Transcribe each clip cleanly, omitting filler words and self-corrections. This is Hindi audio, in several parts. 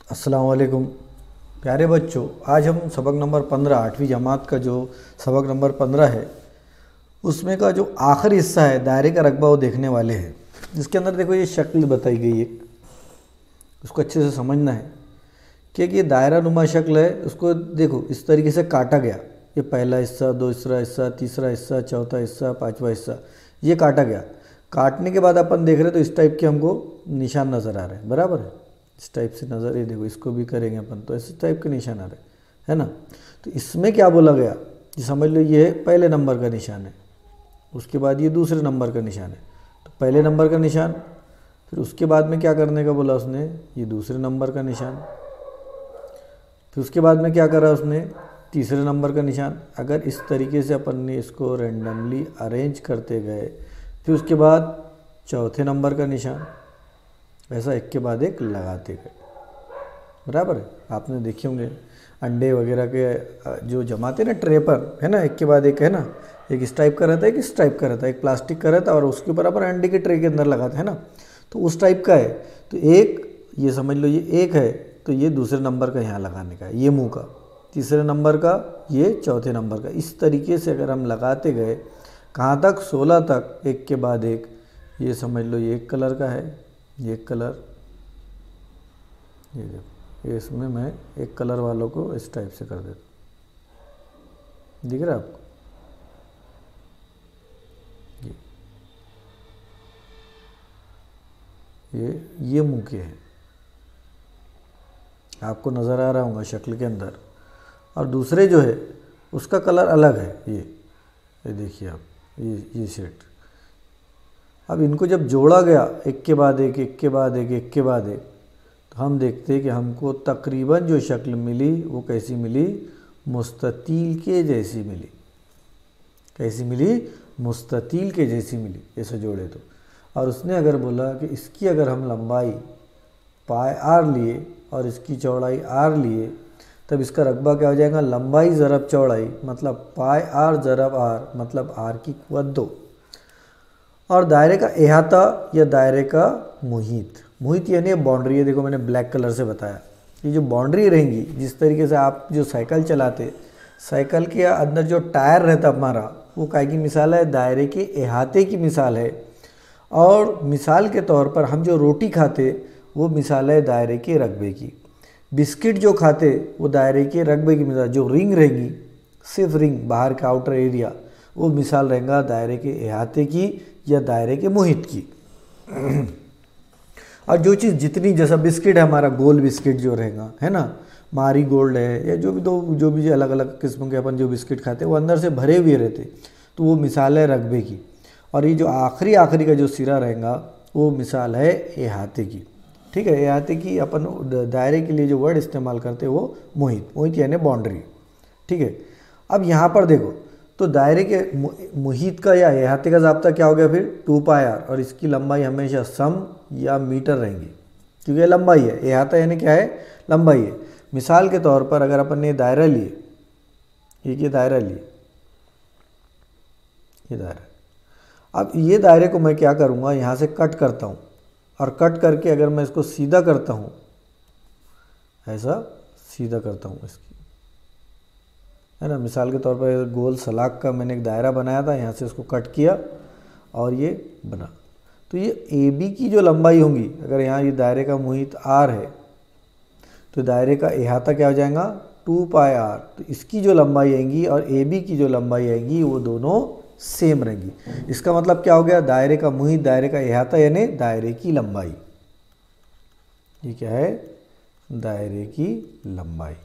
अस्सलाम वालेकुम प्यारे बच्चों। आज हम सबक नंबर 15 8वीं जमात का जो सबक नंबर 15 है उसमें का जो आखिरी हिस्सा है दायरे का रकबा वो देखने वाले हैं। इसके अंदर देखो ये शक्ल बताई गई है, उसको अच्छे से समझना है कि ये दायरा नुमा शक्ल है। उसको देखो इस तरीके से काटा गया, ये पहला हिस्सा, दूसरा हिस्सा, तीसरा हिस्सा, चौथा हिस्सा, पाँचवा हिस्सा, ये काटा गया। काटने के बाद अपन देख रहे तो इस टाइप के हमको निशान नज़र आ रहे हैं, बराबर है। इस टाइप से नज़र, ये देखो इसको भी करेंगे अपन तो इस टाइप के निशान आ रहे है ना। तो इसमें क्या बोला गया कि समझ लो ये पहले नंबर का निशान है, उसके बाद ये दूसरे नंबर का निशान है। तो पहले नंबर का निशान, फिर उसके बाद में क्या करने का बोला उसने, ये दूसरे नंबर का निशान, फिर उसके बाद में क्या करा उसने, तीसरे नंबर का निशान। अगर इस तरीके से अपन ने इसको रेंडमली अरेंज करते गए, फिर उसके बाद चौथे नंबर का निशान, ऐसा एक के बाद एक लगाते गए, बराबर है। आपने देखे होंगे अंडे वगैरह के जो जमाते ना ट्रे पर, है ना, एक के बाद एक, है ना, एक इस टाइप का रहता है, एक इस टाइप का रहता है, एक प्लास्टिक का रहता है और उसके ऊपर अपन अंडे के ट्रे के अंदर लगाते हैं ना, तो उस टाइप का है। तो एक ये समझ लो ये एक है, तो ये दूसरे नंबर का यहाँ लगाने का है, ये मुंह का, तीसरे नंबर का, ये चौथे नंबर का। इस तरीके से अगर हम लगाते गए कहाँ तक, 16 तक, एक के बाद एक। ये समझ लो ये एक कलर का है, ये एक कलर, ये देखो, ये इसमें मैं एक कलर वालों को इस टाइप से कर देता हूँ, दिख रहा है आपको, ये मुंह के हैं, आपको नज़र आ रहा होगा शक्ल के अंदर। और दूसरे जो है उसका कलर अलग है, ये देखिए आप, ये शेड। अब इनको जब जोड़ा गया एक के बाद एक, एक के बाद एक, एक के बाद एक, तो हम देखते हैं कि हमको तकरीबन जो शक्ल मिली वो कैसी मिली, मुस्ततील के जैसी मिली। कैसी मिली, मुस्ततील के जैसी मिली, ऐसे जोड़े तो। और उसने अगर बोला कि इसकी अगर हम लंबाई पाई आर लिए और इसकी चौड़ाई आर लिए, तब इसका रकबा क्या हो जाएगा, लंबाई ज़रब चौड़ाई, मतलब पाई आर ज़रब आर, मतलब आर की कुव्वत 2। और दायरे का अहाता या दायरे का मुहित, मुहित यानी बाउंड्री है। देखो मैंने ब्लैक कलर से बताया, ये जो बाउंड्री रहेंगी, जिस तरीके से आप जो साइकिल चलाते, साइकिल के अंदर जो टायर रहता हमारा, वो काय की मिसाल है, दायरे के अहाते की मिसाल है। और मिसाल के तौर पर हम जो रोटी खाते वो मिसाल है दायरे के रकबे की। बिस्किट जो खाते वो दायरे के रकबे की मिसाल। जो रिंग रहेगी, सिर्फ रिंग, बाहर का आउटर एरिया, वो मिसाल रहेगा दायरे के अहाते की या दायरे के मुहित की। और जो चीज़ जितनी, जैसा बिस्किट है हमारा, गोल बिस्किट जो रहेगा, है ना, मारी गोल्ड है, या जो भी अलग अलग किस्म के अपन जो बिस्किट खाते हैं वो अंदर से भरे हुए रहते, तो वो मिसाल है रकबे की। और ये जो आखिरी का जो सिरा रहेगा वो मिसाल है अहाते की। ठीक है, अहाते की अपन दायरे के लिए जो वर्ड इस्तेमाल करते हैं वो मुहित, मुहित यानी बाउंड्री। ठीक है, अब यहाँ पर देखो तो दायरे के मुहित का या अहाते का ज़ाब्ता क्या हो गया फिर, 2 पाई आर, और इसकी लंबाई हमेशा सम या मीटर रहेंगी, क्योंकि ये लंबाई है। अहाता यानी क्या है, लंबाई है। मिसाल के तौर पर अगर अपन ने दायरा लिए, ये दायरा लिए, ये दायरा, अब ये दायरे को मैं क्या करूँगा, यहाँ से कट करता हूँ, और कट करके अगर मैं इसको सीधा करता हूँ, ऐसा सीधा करता हूँ इसकी, है ना। मिसाल के तौर पर गोल सलाख का मैंने एक दायरा बनाया था, यहाँ से इसको कट किया और ये बना, तो ये ए बी की जो लंबाई होंगी, अगर यहाँ ये दायरे का मुहित आर है तो दायरे का अहाता क्या हो जाएगा, 2 पाई आर। तो इसकी जो लंबाई आएंगी और ए बी की जो लंबाई आएंगी वो दोनों सेम रहेंगी। इसका मतलब क्या हो गया, दायरे का मुहित, दायरे का अहाता यानी दायरे की लंबाई। ये क्या है, दायरे की लंबाई।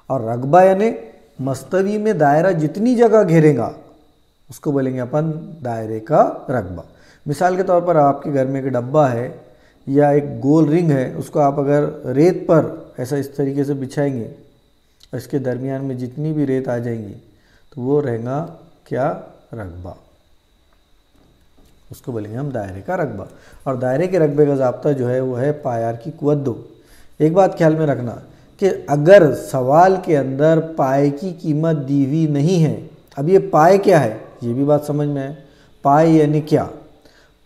और रकबा यानी मस्तवी में दायरा जितनी जगह घेरेगा उसको बोलेंगे अपन दायरे का रकबा। मिसाल के तौर पर आपके घर में एक डब्बा है या एक गोल रिंग है, उसको आप अगर रेत पर ऐसा इस तरीके से बिछाएंगे और इसके दरमियान में जितनी भी रेत आ जाएंगी तो वो रहेगा क्या, रकबा। उसको बोलेंगे हम दायरे का रकबा। और दायरे के रकबे का ज़ाब्ता जो है वो है पाई आर की कुव्वत 2। एक बात ख्याल में रखना कि अगर सवाल के अंदर पाई की कीमत दी हुई नहीं है, अब ये पाई क्या है ये भी बात समझ में है। पाई यानी क्या,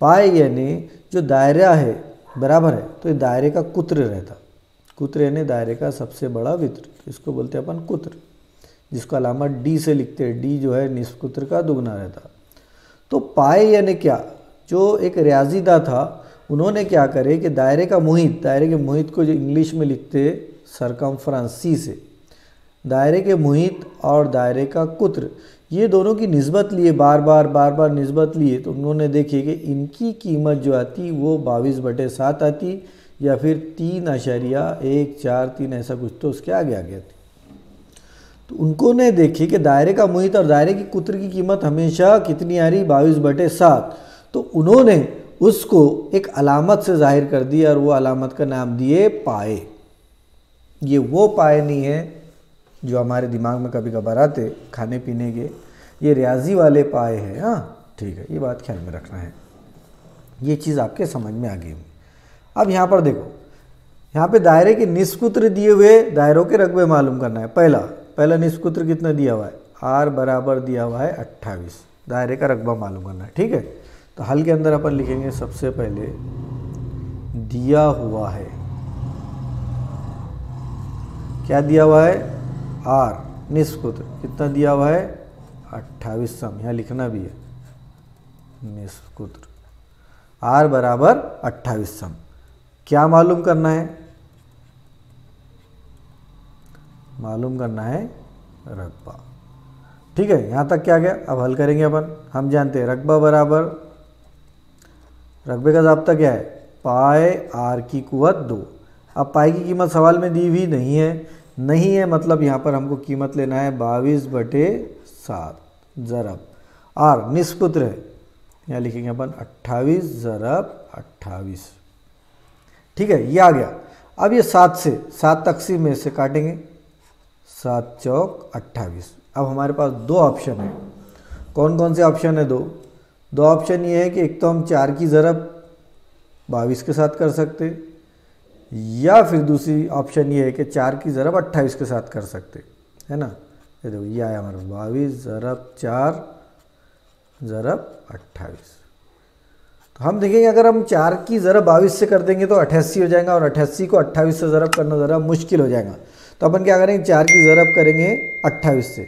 पाई यानी जो दायरा है, बराबर है, तो ये दायरे का कुत्र रहता, कुत्र यानी दायरे का सबसे बड़ा वित्र, इसको बोलते हैं अपन कुत्र, जिसको अलामत डी से लिखते हैं। डी जो है निस्फ कुत्र का दुगना रहता। तो पाए यानी क्या, जो एक रियाजीदा था उन्होंने क्या करे कि दायरे का मुहित, दायरे के मुहित को जो इंग्लिश में लिखते सरकमफ्रेंस सी से, दायरे के मुहित और दायरे का कुत्र ये दोनों की निस्बत लिए, बार बार निस्बत लिए, तो उन्होंने देखी कि इनकी कीमत जो आती वो 22/7 आती या फिर 3.143 ऐसा कुछ, तो उसके आगे आ गया थी। तो उन्होंने देखी कि दायरे का मुहित और दायरे की कुत्र की कीमत हमेशा कितनी आ रही, 22/7। तो उन्होंने उसको एक अलामत से जाहिर कर दिया और वो अलामत का नाम दिए पाए। ये वो पाए नहीं है जो हमारे दिमाग में कभी कभार आते खाने पीने के, ये रियाजी वाले पाए हैं। हाँ ठीक है, ये बात ख्याल में रखना है, ये चीज़ आपके समझ में आ गई। अब यहाँ पर देखो, यहाँ पे दायरे के निस्फ कुत्र दिए हुए, दायरों के रकबे मालूम करना है। पहला निस्फ कुत्र कितना दिया हुआ है, r बराबर दिया हुआ है 28, दायरे का रकबा मालूम करना है। ठीक है, तो हल के अंदर अपन लिखेंगे सबसे पहले दिया हुआ है, क्या दिया हुआ है, r निस्फ कुत्र कितना दिया हुआ है 28 सम, यहाँ लिखना भी है निस्फ कुत्र, r बराबर 28 सम। क्या मालूम करना है, मालूम करना है रकबा। ठीक है, यहाँ तक क्या गया। अब हल करेंगे अपन। हम जानते हैं रकबा बराबर, रकबे का ज़ाब्ता क्या है, पाए r की कुवत 2। अब पाए की कीमत सवाल में दी हुई नहीं है, मतलब यहाँ पर हमको कीमत लेना है 22/7 ज़रब r निस्फ कुत्र है, यहाँ लिखेंगे अपन 28 ज़रब 28। ठीक है, ये आ गया। अब ये 7 तकसीम में से काटेंगे, 7 चौक 28। अब हमारे पास दो ऑप्शन है। कौन कौन से ऑप्शन है, दो ऑप्शन ये है कि एक तो हम 4 की ज़रब 22 के साथ कर सकते, या फिर दूसरी ऑप्शन ये है कि 4 की ज़रब 28 के साथ कर सकते, है ना। ये देखो, ये आया हमारे 22 ज़रब 4 ज़रब 28। तो हम देखेंगे अगर हम 4 की ज़रब 22 से कर देंगे तो 88 हो जाएगा, और 88 को 28 से ज़रब करना ज़रा मुश्किल हो जाएगा। तो अपन क्या करेंगे, 4 की ज़रब करेंगे 28 से,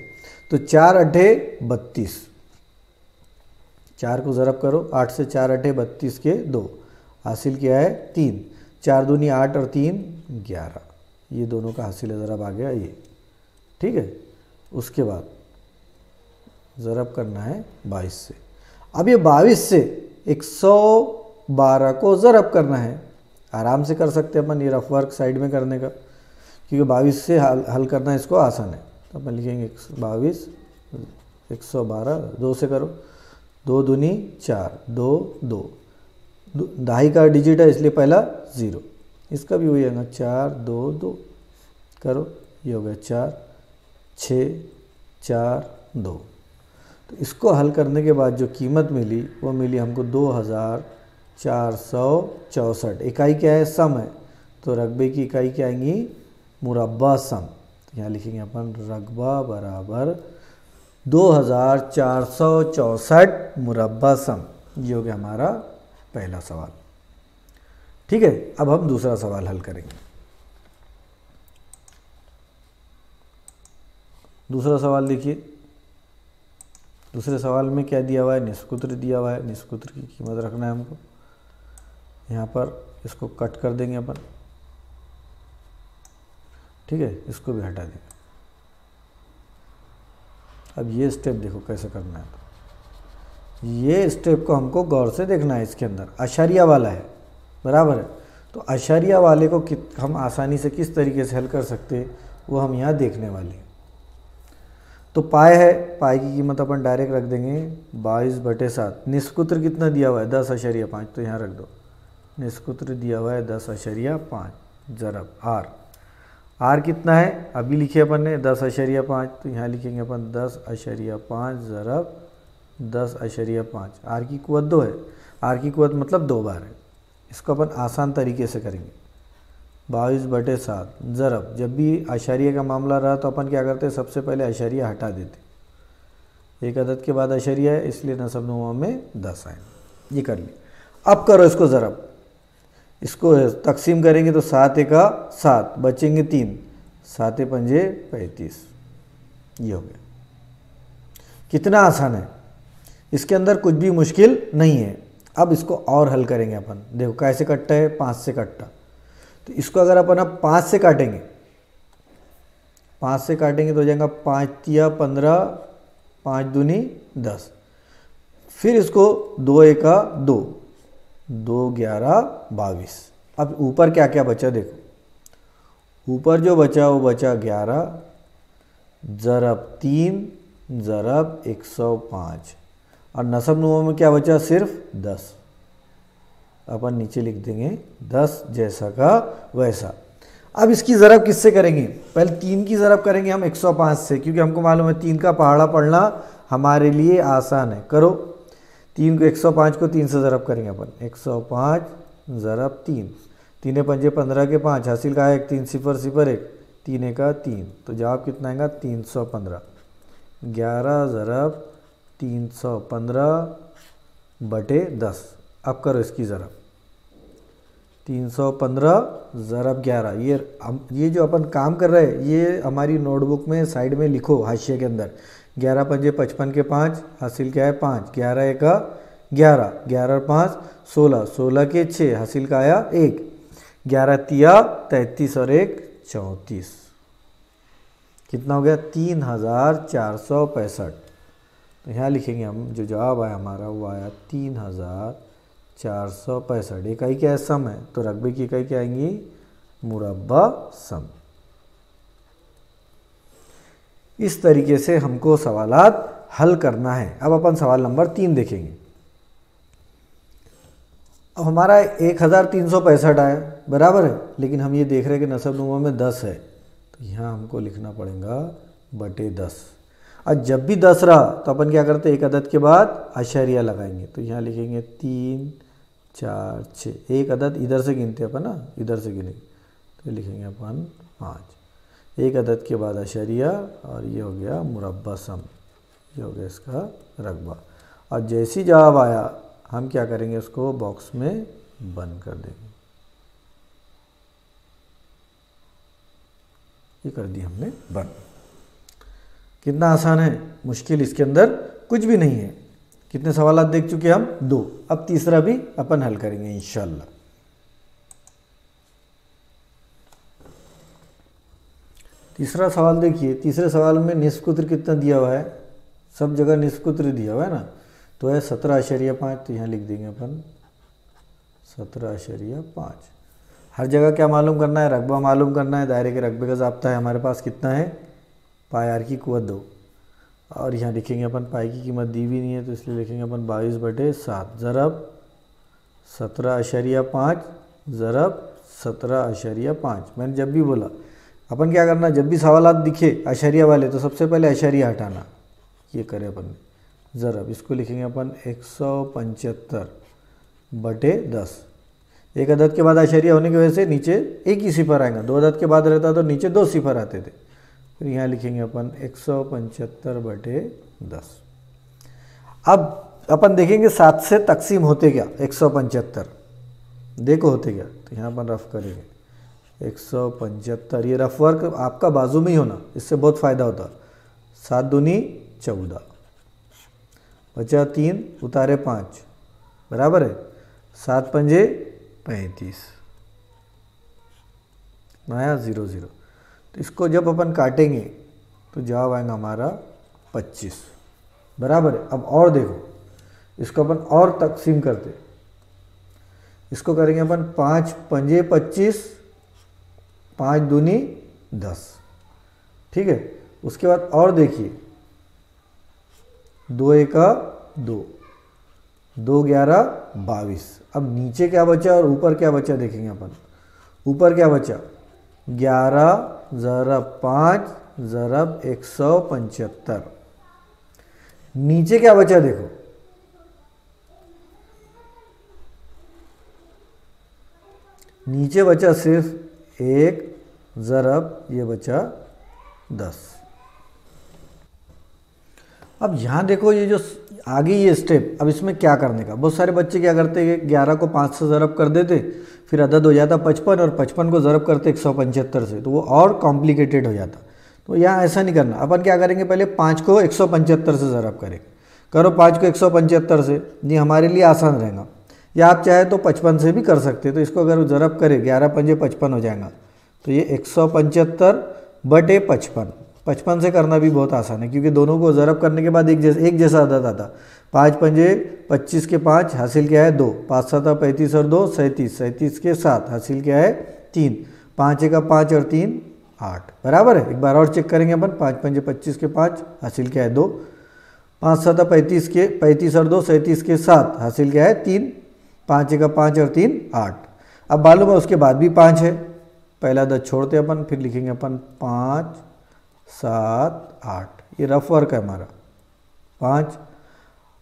तो 4 8 32, 4 को ज़रब करो, 8 से 4 8 32 के 2, हासिल किया है 3, 4 दूनी 8 और 3 11, ये दोनों का हासिल ज़रब आ गया ये। ठीक है, उसके बाद ज़रब करना है 22 से। अब ये 22 से 112 को ज़रब करना है, आराम से कर सकते हैं अपन, ये रफ वर्क साइड में करने का, क्योंकि 22 से हल करना इसको आसान है। तो अपन लिखेंगे 22 112, 2 से करो, 2 दूनी 4, 2 2, दहाई का डिजिट है इसलिए पहला 0, इसका भी वही आएगा 4 2 2, करो, ये हो गया 4 6 4 2। तो इसको हल करने के बाद जो कीमत मिली वो मिली हमको 2464। इकाई क्या है, सम है, तो रकबे की इकाई क्या आएंगी, मुरब्बा सम। तो यहाँ लिखेंगे अपन रकबा बराबर 2464 मुरब्बा सम। ये हो गया हमारा पहला सवाल। ठीक है, अब हम दूसरा सवाल हल करेंगे। दूसरा सवाल देखिए, दूसरे सवाल में क्या दिया हुआ है, निस्फ कुत्र दिया हुआ है। निस्फ कुत्र की कीमत रखना है हमको। यहाँ पर इसको कट कर देंगे अपन, ठीक है, इसको भी हटा देंगे। अब ये स्टेप देखो कैसे करना है, तो ये स्टेप को हमको गौर से देखना है। इसके अंदर अशरिया वाला है, बराबर है, तो अशरिया वाले को हम आसानी से किस तरीके से हल कर सकते हैं वो हम यहाँ देखने वाले हैं। तो पाए है, पाए की कीमत अपन डायरेक्ट रख देंगे 22/7। निस्फ कुत्र कितना दिया हुआ है, 10.5, तो यहाँ रख दो। निस्फ कुत्र दिया हुआ है 10.5 ज़रब आर कितना है, अभी लिखे अपन ने 10.5, तो यहाँ लिखेंगे अपन 10.5 ज़रब 10.5। आर की कुवत 2 है, आर की कुवत मतलब 2 बार है। इसको अपन आसान तरीके से करेंगे, 22/7 ज़रब। जब भी अशरिया का मामला रहा तो अपन क्या करते हैं, सबसे पहले अशरिया हटा देते। एक अदद के बाद अशरिया है, इसलिए नसब नुमा में 10 आए। ये कर ली। अब करो इसको ज़रब, इसको तकसीम करेंगे तो 7 एका 7, बचेंगे 3, 7 पंजे 35। ये हो गया। कितना आसान है, इसके अंदर कुछ भी मुश्किल नहीं है। अब इसको और हल करेंगे अपन। देखो कैसे कटता है, 5 से कटता। तो इसको अगर अपन अब 5 से काटेंगे, 5 से काटेंगे तो हो जाएगा 5 तिया 15, 5 दूनी 10। फिर इसको 2 एका 2, 2 11 22। अब ऊपर क्या क्या बचा देखो, ऊपर जो बचा वो बचा 11 ज़रब 3 ज़रब 105, और नसब नुमा में क्या बचा, सिर्फ 10। अपन नीचे लिख देंगे 10 जैसा का वैसा। अब इसकी ज़रब किससे करेंगे, पहले 3 की ज़रब करेंगे हम 105 से, क्योंकि हमको मालूम है 3 का पहाड़ा पढ़ना हमारे लिए आसान है। करो 3 को 105 को 3 से ज़रब करेंगे अपन, 105 ज़रब 3, 3 पंजे 15 के 5, हासिल का है 1, 3 0 0 1, 3 एका 3, तो जवाब कितना आएगा 315। 11 ज़रब 315 बटे 10। अब करो इसकी ज़रब, 315 ज़रब 11। ये जो अपन काम कर रहे हैं ये हमारी नोटबुक में साइड में लिखो हाशिए के अंदर। 11 पंजे 55 के 5, हासिल क्या है 5, 11 एका 11, 11 और 5 16, 16 के 6, हासिल का आया 1, 11 तिया 33 और 1 34। कितना हो गया, 3465। तो यहाँ लिखेंगे हम, जो जवाब आया हमारा वो आया 3465। इकाई क्या है, सम है, तो रकबे की इकाई क्या आएंगी, मुरब्बा सम। इस तरीके से हमको सवालात हल करना है। अब अपन सवाल नंबर 3 देखेंगे। अब हमारा 1365 आया, बराबर है, लेकिन हम ये देख रहे हैं कि नसब नुमा में 10 है, तो यहाँ हमको लिखना पड़ेगा बटे 10। और जब भी 10 रहा तो अपन क्या करते हैं, एक अदद के बाद अशरिया लगाएंगे। तो यहाँ लिखेंगे 3 4 6, एक अदद इधर से गिनते अपन ना, इधर से गिनेंगे तो लिखेंगे अपन 5, एक अदद के बाद अशरिया, और ये हो गया मुरब्बा सम, ये हो गया इसका रकबा। और जैसी जवाब आया हम क्या करेंगे, उसको बॉक्स में बंद कर देंगे। ये कर दी हमने बंद। कितना आसान है, मुश्किल इसके अंदर कुछ भी नहीं है। कितने सवाल देख चुके हम, 2। अब तीसरा भी अपन हल करेंगे इंशाल्लाह। तीसरा सवाल देखिए, तीसरे सवाल में निस्फ कुत्र कितना दिया हुआ है, सब जगह निस्फ कुत्र दिया हुआ है ना, तो है 17.5, तो यहाँ लिख देंगे अपन 17.5। हर जगह क्या मालूम करना है, रकबा मालूम करना है। दायरे के रकबे का ज़ाब्ता है हमारे पास कितना है, पाई आर की कुव्वत 2, और यहाँ लिखेंगे अपन पाई की कीमत दी भी नहीं है, तो इसलिए लिखेंगे अपन 22/7 ज़रब 17.5 ज़रब 17.5। मैंने जब भी बोला अपन क्या करना, जब भी सवालात दिखे अशरिया वाले तो सबसे पहले अशरिया हटाना। ये करें अपन ने, ज़रब इसको लिखेंगे अपन 175/10। एक अदद के बाद अशरिया होने की वजह से नीचे एक ही सिफर आएगा, 2 अदद के बाद रहता तो नीचे 2 सिफर आते थे। फिर यहाँ लिखेंगे अपन 175/10। अब अपन देखेंगे 7 से तकसीम होते क्या 175, देखो होते क्या, तो यहाँ अपन रफ करेंगे 175। ये रफ वर्क आपका बाजू में ही होना, इससे बहुत फ़ायदा होता। 7 दूनी 14, बचा 3, उतारे 5, बराबर है 7 पंजे 35, नया 0 0। तो इसको जब अपन काटेंगे तो जवाब आएगा हमारा 25, बराबर है। अब और देखो, इसको अपन और तकसीम करते, इसको करेंगे अपन 5 पंजे 25, 5 दूनी 10, ठीक है। उसके बाद और देखिए 2 एका 2, 2 11 22। अब नीचे क्या बचा और ऊपर क्या बचा देखेंगे अपन। ऊपर क्या बचा, 11 ज़रब 5 ज़रब 175। नीचे क्या बचा देखो, नीचे बचा सिर्फ 1 ज़रब ये बचा 10। अब यहाँ देखो ये जो आगे ये स्टेप, अब इसमें क्या करने का, बहुत सारे बच्चे क्या करते हैं 11 को 5 से ज़रब कर देते, फिर अदद हो जाता 55 और 55 को ज़रब करते 175 से, तो वो और कॉम्प्लिकेटेड हो जाता। तो यहाँ ऐसा नहीं करना, अपन क्या करेंगे पहले 5 को 175 से ज़रब करेंगे। करो 5 को 175 से, ये हमारे लिए आसान रहेगा। या आप चाहे तो 55 से भी कर सकते हैं। तो इसको अगर ज़रब करें 11 पंजे 55 हो जाएगा, तो ये 175 बटे 55, 55 से करना भी बहुत आसान है क्योंकि दोनों को ज़रब करने के बाद एक जैसा अदद आता। 5 पंजे 25 के 5 हासिल क्या है 2, 5 7 35 और 2 37, 37 के 7 हासिल क्या है 3, 5 एक 5 और 3 8, बराबर है। एक बार और चेक करेंगे अपन, 5 पंजे 25 के 5 हासिल क्या है 2, 5 7 35 के 35 और 2 37 के 7 हासिल क्या है 3, 5 एक 5 और 3 8। अब मालूम है उसके बाद भी 5 है, पहला अदद छोड़ते अपन, फिर लिखेंगे अपन 5 7 8, ये रफ वर्क है हमारा। 5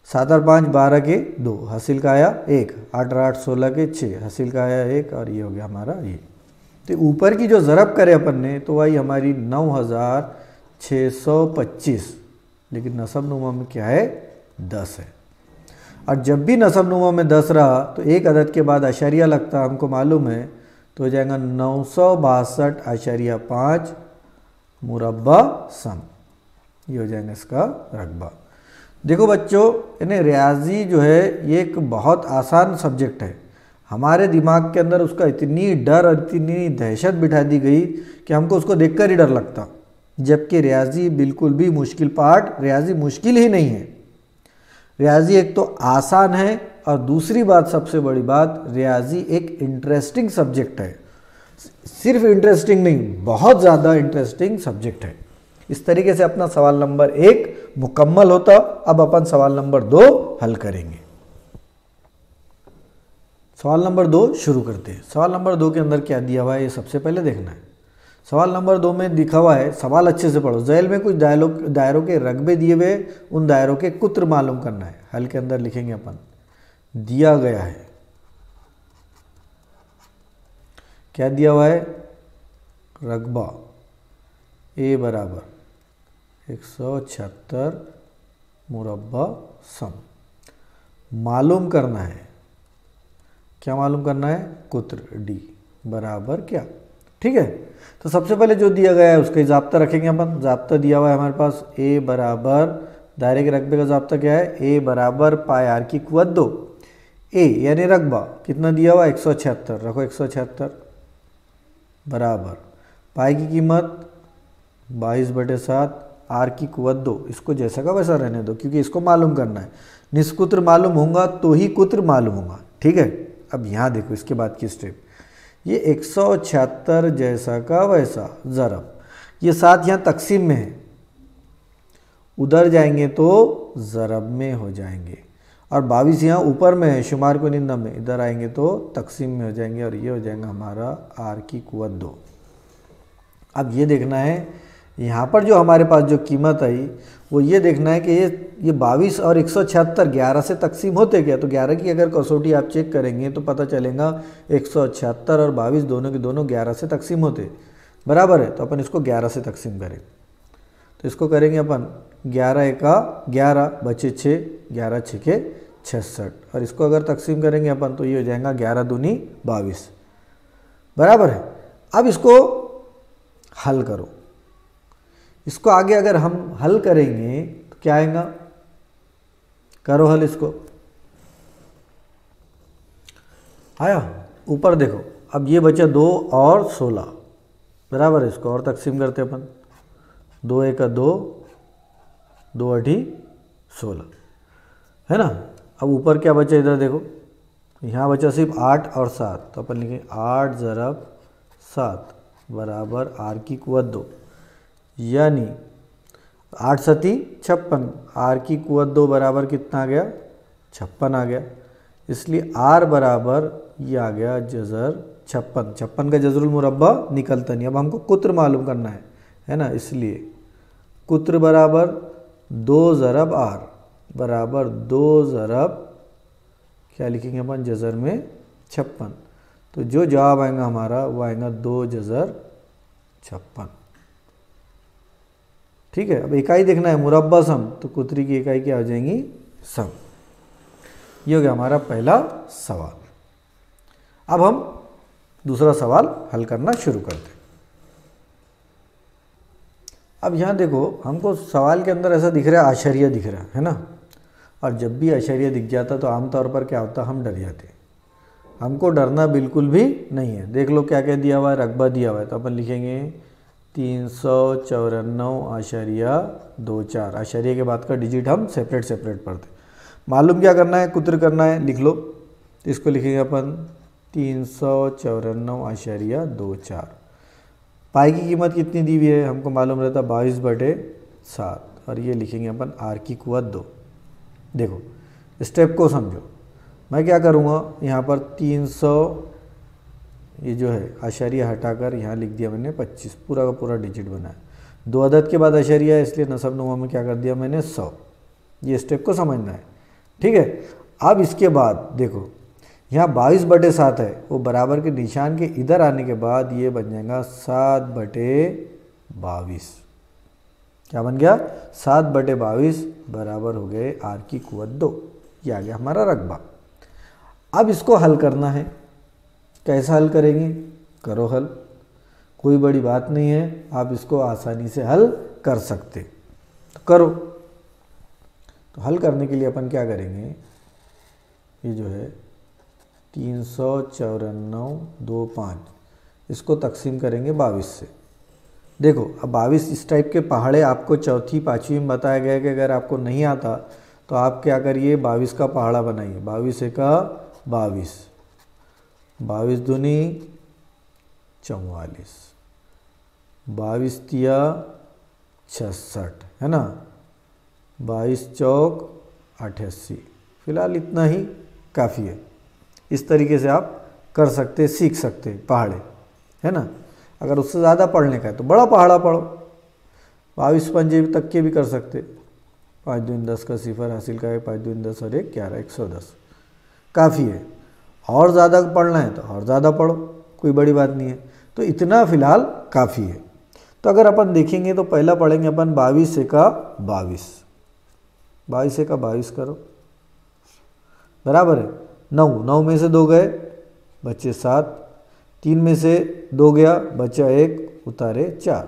7 और 5 12 के 2 हासिल का आया 1, 8 और 8 16 के 6 हासिल का आया 1, और ये हो गया हमारा ये। तो ऊपर की जो ज़रब करे अपन ने तो वही हमारी 9625, लेकिन नसब नुमा में क्या है 10 है। और जब भी नसब नुमा में 10 रहा तो एक अदद के बाद अशरिया लगता, हमको मालूम है, तो हो जाएगा 962.5 मुरब्बा सम, ये हो जाएगा इसका रकबा। देखो बच्चों, इन्हें रियाजी जो है ये एक बहुत आसान सब्जेक्ट है। हमारे दिमाग के अंदर उसका इतनी डर और इतनी दहशत बिठा दी गई कि हमको उसको देखकर ही डर लगता, जबकि रियाजी बिल्कुल भी मुश्किल पार्ट, रियाजी मुश्किल ही नहीं है। रियाजी एक तो आसान है, और दूसरी बात, सबसे बड़ी बात, रियाजी एक इंटरेस्टिंग सब्जेक्ट है। सिर्फ इंटरेस्टिंग नहीं, बहुत ज़्यादा इंटरेस्टिंग सब्जेक्ट है। इस तरीके से अपना सवाल नंबर 1 मुकम्मल होता। अब अपन सवाल नंबर 2 हल करेंगे। सवाल नंबर 2 शुरू करते हैं। सवाल नंबर 2 के अंदर क्या दिया हुआ है ये सबसे पहले देखना है। सवाल नंबर 2 में लिखा हुआ है, सवाल अच्छे से पढ़ो, झैल में कुछ दायरों के रकबे दिए हुए, उन दायरों के कुत्र मालूम करना है। हल के अंदर लिखेंगे अपन, दिया गया है, क्या दिया हुआ है, रकबा ए बराबर 176 मुरब्बा सम। मालूम करना है, क्या मालूम करना है, कुत्र डी बराबर क्या, ठीक है। तो सबसे पहले जो दिया गया है उसका ज़ाब्ता रखेंगे अपन। ज़ाब्ता दिया हुआ है हमारे पास, ए बराबर, दायरे के रकबे का ज़ाब्ता क्या है, ए बराबर पाई आर की कुव्वत 2। ए यानी रकबा कितना दिया हुआ है 176, रखो 176 बराबर पाई की कीमत 22/7, आर की कुव्वत 2। इसको जैसा का वैसा रहने दो क्योंकि इसको मालूम करना है। निष्कुत्र मालूम होगा तो ही कुत्र मालूम होगा, ठीक है। अब यहाँ देखो इसके बाद की स्टेप, ये 176 जैसा का वैसा ज़रब, ये 7 यहाँ तकसीम में है, उधर जाएंगे तो ज़रब में हो जाएंगे, और 22 यहाँ ऊपर में है शुमार को निंदा में, इधर आएंगे तो तकसीम में हो जाएंगे, और ये हो जाएगा हमारा आर की कुव्वत 2। अब ये देखना है यहाँ पर जो हमारे पास जो कीमत आई वो ये देखना है कि ये 22 और 176 11 से तकसीम होते क्या। तो 11 की अगर कसौटी आप चेक करेंगे तो पता चलेगा 176 और 22 दोनों के दोनों 11 से तकसीम होते, बराबर है। तो अपन इसको 11 से तकसीम करें, तो इसको करेंगे अपन 11 एका 11 बचे 6, 11 छके 66, और इसको अगर तकसीम करेंगे अपन तो ये हो जाएगा 11 दूनी 22, बराबर है। अब इसको हल करो, इसको आगे अगर हम हल करेंगे तो क्या आएगा, करो हल इसको, आया ऊपर देखो। अब ये बचा 2 और 16, बराबर है। इसको और तकसीम करते अपन, 2 एका 2, 2 8 16, है ना। अब ऊपर क्या बचा इधर देखो, यहाँ बचा सिर्फ 8 और 7, तो अपन लिखेंगे 8 ज़रब 7 बराबर आर की कुव्वत 2, यानी 8 सती 56, आर की कुव्वत 2 बराबर कितना आ गया 56 आ गया। इसलिए आर बराबर ये आ गया जज़र 56, 56 का जज़रुल मुरब्बा निकलता नहीं। अब हमको कुत्र मालूम करना है ना, इसलिए कुत्र बराबर 2 ज़रब आर बराबर 2 ज़रब क्या लिखेंगे अपन जज़र में 56। तो जो जवाब आएगा हमारा वो आएगा 2 जज़र 56, ठीक है। अब इकाई देखना है मुरब्बा सम, तो कुतरी की इकाई क्या हो जाएंगी, सम। ये हो गया हमारा पहला सवाल। अब हम दूसरा सवाल हल करना शुरू करते हैं। अब यहाँ देखो, हमको सवाल के अंदर ऐसा दिख रहा है, आश्चर्य दिख रहा है ना। और जब भी आश्चर्य दिख जाता तो आमतौर पर क्या होता, हम डर जाते हैं। हमको डरना बिल्कुल भी नहीं है। देख लो क्या क्या दिया हुआ है, रकबा दिया हुआ है, तो अपन लिखेंगे 394.24। आश्चर्य के बाद का डिजिट हम सेपरेट सेपरेट पढ़ते। मालूम क्या करना है, कुत्र करना है, लिख लो। तो इसको लिखेंगे अपन 394.24। पाई की कीमत कितनी दी हुई है, हमको मालूम रहता 22/7, और ये लिखेंगे अपन आर की कुवत 2। देखो स्टेप को समझो। मैं क्या करूँगा, यहाँ पर 300 ये जो है आश्चर्य हटाकर यहाँ लिख दिया मैंने 25, पूरा का पूरा डिजिट बनाया। 2 अदद के बाद आश्चर्य है, इसलिए नसब नुमा में क्या कर दिया मैंने 100। ये स्टेप को समझना है, ठीक है। अब इसके बाद देखो, यहाँ 22/7 है, वो बराबर के निशान के इधर आने के बाद ये बन जाएगा 7/22। क्या बन गया, 7/22 बराबर हो गए आर की कुवत 2। ये आ गया हमारा रकबा। अब इसको हल करना है। कैसा हल करेंगे, करो हल, कोई बड़ी बात नहीं है, आप इसको आसानी से हल कर सकते, तो करो। तो हल करने के लिए अपन क्या करेंगे, ये जो है 394.25, इसको तकसीम करेंगे 22 से। देखो अब 22 इस टाइप के पहाड़े आपको चौथी पाँचवीं में बताया गया कि अगर आपको नहीं आता तो आप क्या करिए, 22 का पहाड़ा बनाइए। 22 एका 22, 22 दूनी 44, 22 तिया 66, है ना, 22 चौक 88। फिलहाल इतना ही काफ़ी है। इस तरीके से आप कर सकते, सीख सकते पहाड़े, है ना। अगर उससे ज़्यादा पढ़ने का है तो बड़ा पहाड़ा पढ़ो, 22 पंजे तक के भी कर सकते। 5 दूनी 10 का सिफर हासिल का है, 5 दूनी 10 और 1 11, 110 काफ़ी है। और ज़्यादा पढ़ना है तो और ज़्यादा पढ़ो, कोई बड़ी बात नहीं है। तो इतना फ़िलहाल काफ़ी है। तो अगर अपन देखेंगे तो पहला पढ़ेंगे अपन 22 एका 22, 22 एका 22 करो, बराबर है 9, 9 में से 2 गए बच्चे 7, 3 में से 2 गया बच्चा 1, उतारे 4,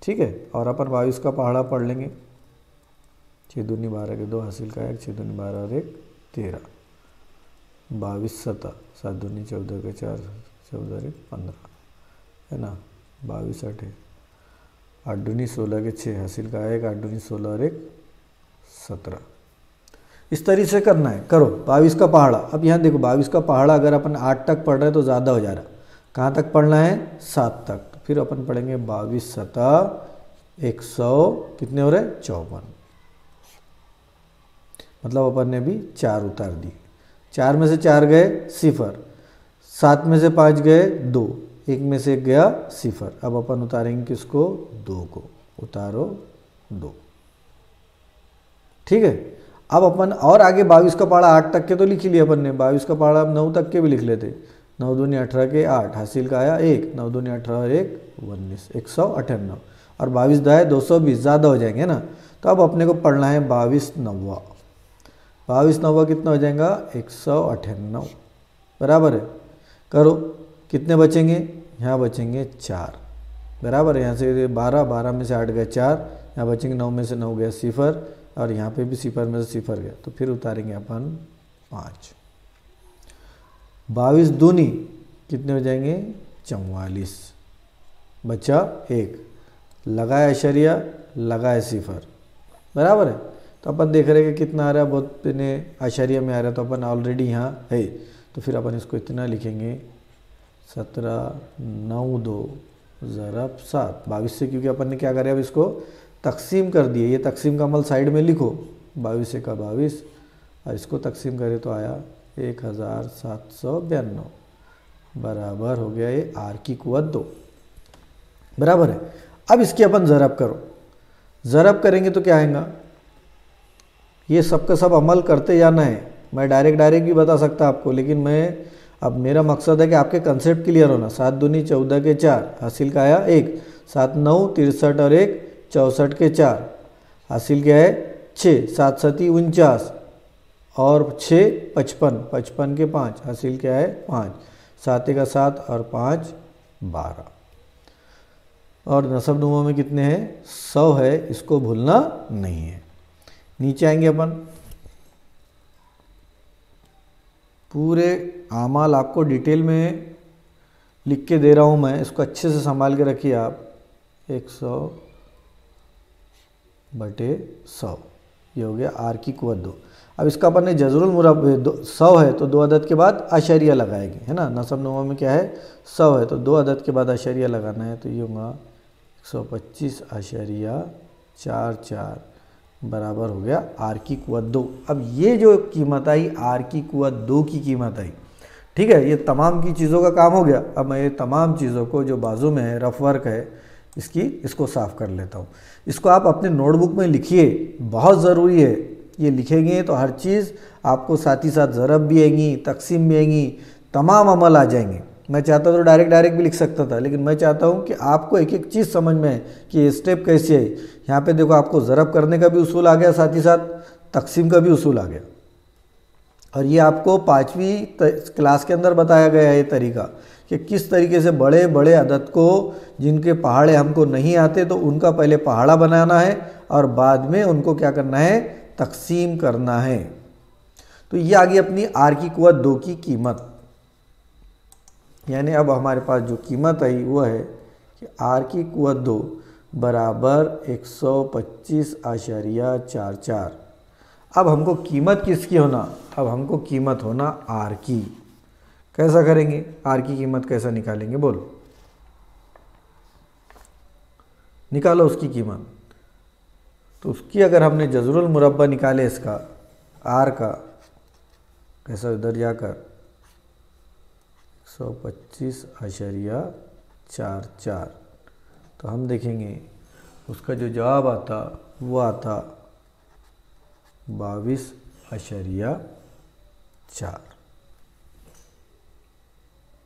ठीक है। और अपन 22 का पहाड़ा पढ़ लेंगे। 6 दूनी 12 के 2 हासिल का 1, 6 दूनी 12 और 1 13, 22 7, 7 दूनी 14 के 4, 14 और 1 15, है ना, 22 8, 8 दूनी 16 के 6 हासिल का 1, 8 दूनी 16 और 1 17। इस तरीके से करना है, करो 22 का पहाड़ा। अब यहाँ देखो 22 का पहाड़ा अगर अपन 8 तक पढ़ रहे हैं तो ज़्यादा हो जा रहा है। कहाँ तक पढ़ना है, 7 तक। तो फिर अपन पढ़ेंगे 22 7 100, कितने हो रहे 54। मतलब अपन ने भी 4 उतार दी। 4 में से 4 गए सिफर, 7 में से 5 गए 2, 1 में से 1 गया सिफर। अब अपन उतारेंगे किसको, 2 को, उतारो 2, ठीक है। अब अपन और आगे 22 का पहाड़ा 8 तक के तो लिख ही लिया अपन ने। 22 का पहाड़ा अब 9 तक के भी लिख लेते। 9 दूनी 18 के 8 हासिल का आया 1, 9 दूनी 18 और 1 19, 198। और 22 दाए 220, ज़्यादा हो जाएंगे ना। तो अब अपने को पढ़ना है 22 9, 22 9 कितना हो जाएगा 198, बराबर है। करो, कितने बचेंगे, यहाँ बचेंगे 4, बराबर है। यहाँ से 12, 12 में से 8 गए 4, यहाँ बचेंगे 9 में से 9 गया सिफर, और यहाँ पे भी सिफर में से सिफर गया। तो फिर उतारेंगे अपन 5। 22 दूनी कितने हो जाएंगे 44, बचा 1, लगाया आश्चर्य, लगाया सिफर, बराबर है। तो अपन देख रहे हैं कि कितना आ रहा है, बहुत ने आश्चर्य में आ रहा है, तो अपन ऑलरेडी यहाँ है। तो फिर अपन इसको इतना लिखेंगे 17 9 2 ज़रब 7, 22 से, क्योंकि अपन ने क्या करें अब इसको तकसीम कर दिए। ये तकसीम का अमल साइड में लिखो, 22 एका 22, और इसको तकसीम करें तो आया 1792, बराबर हो गया ये आर की कुवत 2, बराबर है। अब इसकी अपन ज़रब करो। ज़रब करेंगे तो क्या आएगा, ये सब का सब अमल करते जाना है। मैं डायरेक्ट भी बता सकता आपको, लेकिन मैं अब मेरा मकसद है कि आपके कंसेप्ट क्लियर होना। 7 दूनी 14 के 4 हासिल का आया 1, 7 9 63 और 1 64 के 4 हासिल क्या है 6, 7 सती 49 और 6 55, 55 के 5 हासिल क्या है 5, 7 का 7 और 5 12। और नसब नुमा में कितने हैं 100 है, इसको भूलना नहीं है। नीचे आएंगे अपन, पूरे आमाल आपको डिटेल में लिख के दे रहा हूँ मैं, इसको अच्छे से संभाल के रखिए आप। 100/100 ये हो गया आर की कुव्वत 2। अब इसका अपन ने जज़रुल मुरब्बा 100 है तो 2 अदद के बाद अशरिया लगाएंगे, है ना। नसब नुमा में क्या है 100 है तो 2 अदद के बाद अशरिया लगाना है, तो ये होगा 125.44 बराबर हो गया आर की कुव्वत 2। अब ये जो कीमत आई आर की कुव्वत 2 की कीमत आई, ठीक है। ये तमाम की चीज़ों का काम हो गया। अब मैं ये तमाम चीज़ों को जो बाजू में है रफ वर्क है इसको साफ़ कर लेता हूँ। इसको आप अपने नोटबुक में लिखिए, बहुत ज़रूरी है। ये लिखेंगे तो हर चीज़ आपको साथ ही साथ ज़रब भी आएंगी, तकसीम भी आएंगी, तमाम अमल आ जाएंगे। मैं चाहता तो डायरेक्ट भी लिख सकता था, लेकिन मैं चाहता हूँ कि आपको एक एक चीज़ समझ में है कि ये स्टेप कैसे है। यहाँ पे देखो आपको ज़रब करने का भी उसूल आ गया, साथ ही साथ तकसीम का भी उसूल आ गया। और ये आपको 5वीं क्लास के अंदर बताया गया है ये तरीका कि किस तरीके से बड़े बड़े अदद को, जिनके पहाड़े हमको नहीं आते तो उनका पहले पहाड़ा बनाना है और बाद में उनको क्या करना है तकसीम करना है। तो ये आ गई अपनी आर की कुव्वत 2 की कीमत। यानी अब हमारे पास जो कीमत आई वो है कि आर की कुव्वत 2 बराबर 125.44। अब हमको कीमत किसकी होना, अब हमको कीमत होना आर की। कैसा करेंगे, आर की कीमत कैसा निकालेंगे, बोलो निकालो उसकी कीमत। तो उसकी अगर हमने जज़रुल मुरब्बा निकाले इसका आर का, कैसा इधर जाकर 125.44, तो हम देखेंगे उसका जो जवाब आता वो आता 22.4।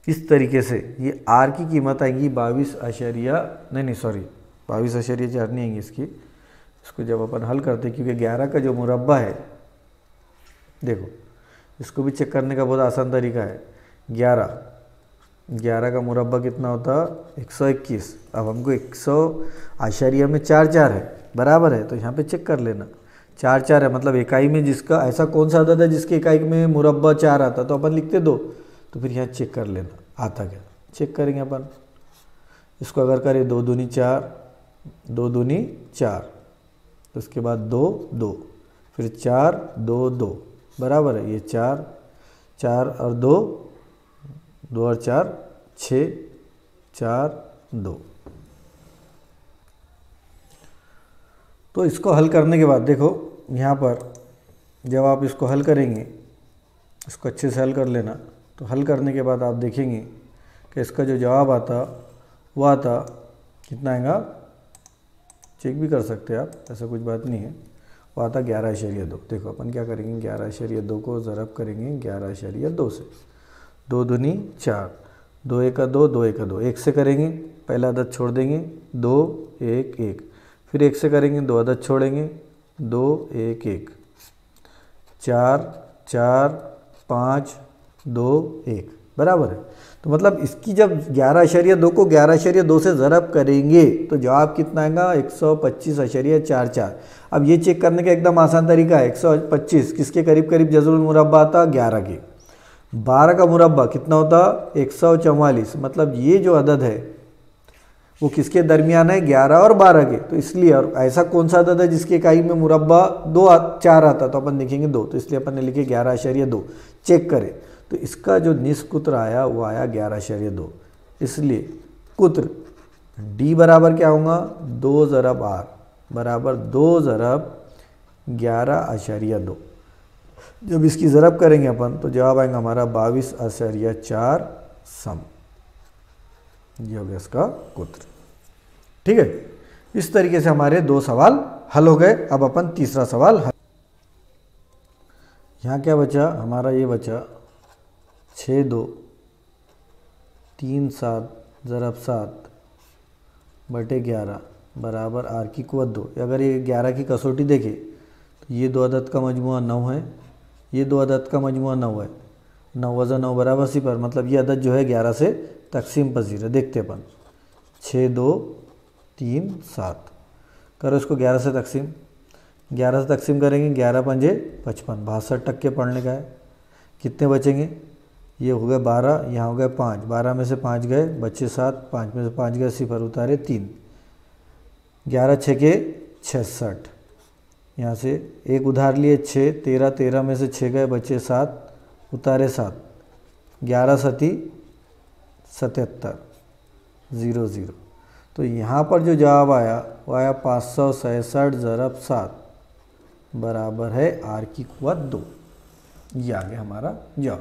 इस तरीके से ये आर की कीमत आएंगी 22.4 नहीं आएंगी इसको जब अपन हल करते, क्योंकि 11 का जो मुरब्बा है, देखो इसको भी चेक करने का बहुत आसान तरीका है। 11 का मुरब्बा कितना होता 121। अब हमको 100 में 4 है बराबर है, तो यहाँ पे चेक कर लेना 4 है, मतलब इकाई में जिसका ऐसा कौन सा अदद है जिसके इकाई में मुरब्बा 4 आता, तो अपन लिखते 2। तो फिर यहाँ चेक कर लेना आता क्या, चेक करेंगे अपन। इसको अगर करें 2 दूनी 4, 2 दूनी 4, तो उसके बाद 2 2, फिर 4 2 2 बराबर है, ये 4 4 और 2 2 और 4 6 4 2। तो इसको हल करने के बाद देखो यहाँ पर जब आप इसको हल करेंगे, इसको अच्छे से हल कर लेना। तो हल करने के बाद आप देखेंगे कि इसका जो जवाब आता वो आता कितना आएगा, चेक भी कर सकते हैं आप, ऐसा कुछ बात नहीं है। वो आता 11.2। देखो अपन क्या करेंगे, 11.2 को ज़रब करेंगे 11.2 से। 2 दूनी 4, 2 1 2, 2 1 2, 1 से करेंगे पहला अदद छोड़ देंगे 2 1 1, फिर 1 से करेंगे 2 अदद छोड़ेंगे 2 1 1, 4 4 5 2 1 बराबर है। तो मतलब इसकी जब 11.2 को 11.2 से ज़रब करेंगे तो जवाब कितना आएगा 125.44। अब ये चेक करने का एकदम आसान तरीका है। 125 किसके करीब करीब जज़रुल मुरब्बा आता 11 के। 12 का मुरब्बा कितना होता 144, मतलब ये जो अदद है वो किसके दरमियान है 11 और 12 के। तो इसलिए, और ऐसा कौन सा अदद है जिसके इकाई में मुरब्बा 4 आता, तो अपन लिखेंगे 2, तो इसलिए अपन ने लिखे 11.2। चेक करें तो इसका जो निस्फ कुत्र आया वो आया 11.2। इसलिए कुत्र डी बराबर क्या होगा 2 ज़रब आर बराबर 2 ज़रब 11.2। जब इसकी ज़रब करेंगे अपन तो जवाब आएगा हमारा 22.4 सम। ये हो गया इसका कुत्र। ठीक है, इस तरीके से हमारे 2 सवाल हल हो गए। अब अपन तीसरा सवाल हल। यहाँ क्या बचा हमारा, ये बचा 6 2 3 7 ज़रब 7 बटे 11 बराबर आर की कुवत 2। अगर ये 11 की कसौटी देखें तो ये 2 अदद का मजमुआ 9 है, ये 2 अदद का मजमुआ 9 है। 9 वज़ा 9 बराबर 0, मतलब ये अदद जो है 11 से तकसीम पजीर है। देखते अपन 6 2 3 7, करो इसको 11 से तकसीम। 11 से तकसीम करेंगे, 11 पंजे 55, 62 टक्के पढ़ने का है। कितने बचेंगे, ये हो गए 12, यहाँ हो गए 5, 12 में से 5 गए, बचे 7, 5 में से 5 गए, 0 उतारे 3, 11 6 के 66, यहाँ से एक उधार लिए 6, 13, 13 में से 6 गए, बचे 7, उतारे 7, 11 सती 77, 0 0। तो यहाँ पर जो जवाब आया वो आया 567 ज़रब 7 बराबर है आर की कुवत 2। ये आ गया हमारा जवाब।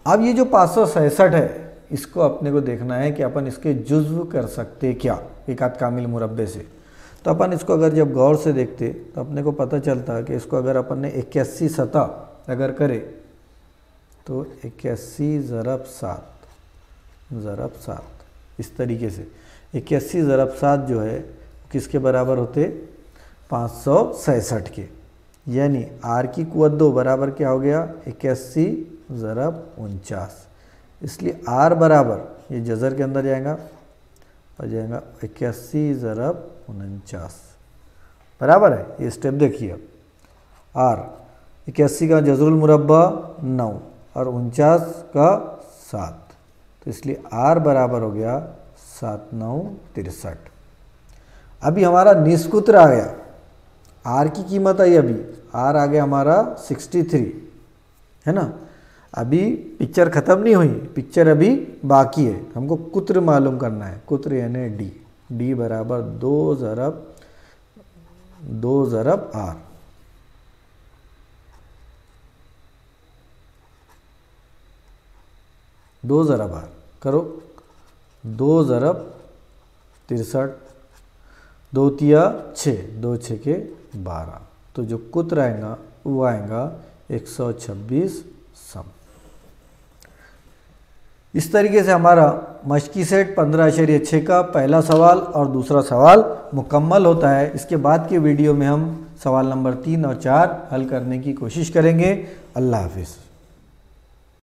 अब ये जो 567 है इसको अपने को देखना है कि अपन इसके जुज़्व कर सकते क्या एक आध कामिल मुरब्बे से। तो अपन इसको अगर जब गौर से देखते तो अपने को पता चलता कि इसको अगर अपन ने 81 सतह अगर करे तो 81 ज़रब 7 इस तरीके से 81 ज़रब 7 जो है किसके बराबर होते 567 के, यानी आर की कुवत 2 बराबर क्या हो गया 81 ज़रब 49। इसलिए आर बराबर ये जज़र के अंदर जाएगा और जाएगा 81 ज़रब 49 बराबर है। ये स्टेप देखिए, आर 81 का जज़रुल मुरब्बा 9 और 49 का 7, तो इसलिए आर बराबर हो गया 7 9 63। अभी हमारा निस्कुत्र आ गया, आर की कीमत आई, अभी आर आ गया हमारा 63 है ना। अभी पिक्चर ख़त्म नहीं हुई, पिक्चर अभी बाकी है, हमको कुत्र मालूम करना है। कुत्र यानी डी, डी बराबर 2 ज़रब आर। दो ज़रब आर करो, 2 ज़रब 63, 2 तिया 6, 2 6 के 12, तो जो कुत्र आएगा वो आएगा 126 सम। इस तरीके से हमारा मशकी सेट 15.6 का पहला सवाल और दूसरा सवाल मुकम्मल होता है। इसके बाद के वीडियो में हम सवाल नंबर 3 और 4 हल करने की कोशिश करेंगे। अल्लाह हाफिज़।